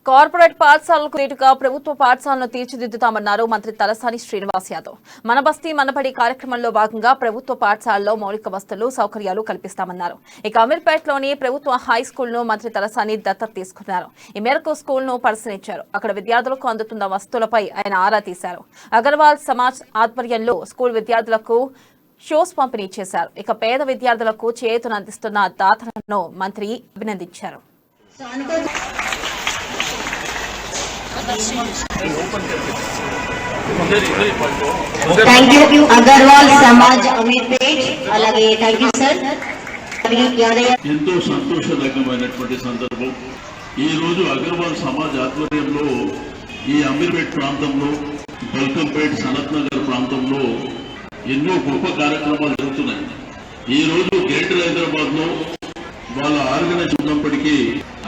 Corporate పాఠశాలలకు రేటుగా ప్రభుత్వ పాఠశాలను తీర్చిదిద్దుతామన్నారు మంత్రి తలసాని శ్రీనివాస్ యాదవ్. మన బస్తీ మనబడి కార్యక్రమంలో భాగంగా ప్రభుత్వ పాఠశాలలో మౌలిక వసతులు సౌకర్యాలు కల్పిస్తామన్నారు. ఇక అమీర్పేటలోని ప్రభుత్వ హై స్కూల్ ను మంత్రి తలసాని దత్తత తీసుకున్నారు. ఈ మేరకు స్కూల్ ను పరిశీలించారు. అక్కడ విద్యార్థులకు అందుతున్న వసతులపై ఆయన ఆరా తీశారు. అగర్వాల్ సమాజ్ ఆధ్వర్యంలో స్కూల్ విద్యార్థులకు షూస్ పంపిణీ చేశారు. ఇక పేద విద్యార్థులకు చేయూతను అందిస్తున్న దాతలను మంత్రి అభినందించారు. Thank you, Agarwal Samaj Amirpet. Alage, thank you, sir. ఎంతో సంతోషదగ్గమైనటువంటి సందర్భం. ఈ రోజు అగర్వాల్ సమాజ్ ఆధ్వర్యంలో ఈ అమీర్పేట్ ప్రాంతంలో, బల్కంపేట్, సనత్ నగర్ ప్రాంతంలో ఎన్నో గొప్ప కార్యక్రమాలు జరుగుతున్నాయి. ఈ రోజు గ్రేటర్ హైదరాబాద్ లో వాళ్ళ ఆర్గనైజ్ ఉన్నప్పటికీ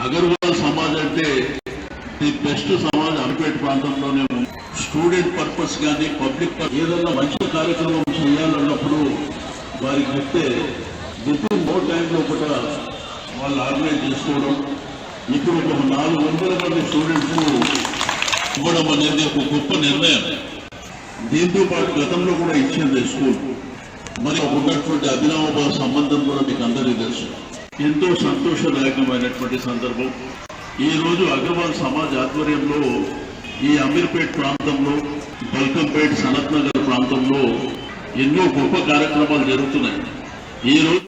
అగర్వాల్ సమాజ్ అంటే ది బెస్ట్ సమాజ్ అమీర్పేట్ ప్రాంతంలోనే స్టూడెంట్ పర్పస్ కానీ పబ్లిక్ ఏదైనా మంచి కార్యక్రమం చేయాలన్నప్పుడు వారికి చెప్తే విత్ ఇన్ నో టైంలో కూడా వాళ్ళు ఆర్గనైజ్ చేసుకోవడం, ఇప్పుడు ఒక 400 మంది స్టూడెంట్స్ ఇవ్వడం అనేది ఒక గొప్ప నిర్ణయం. దీంతో పాటు గతంలో కూడా ఇచ్చింది స్కూల్. మరి ఉన్నటువంటి అభినవ సంబంధం కూడా మీకు అందరికీ తెలుసు. ఎంతో సంతోషదాయకమైనటువంటి సందర్భం. ఈ రోజు అగర్వాల్ సమాజ్ ఆధ్వర్యంలో ఈ అమీర్పేట్ ప్రాంతంలో, బల్కంపేట్, సనత్ నగర్ ప్రాంతంలో ఎన్నో గొప్ప కార్యక్రమాలు జరుగుతున్నాయి. ఈ రోజు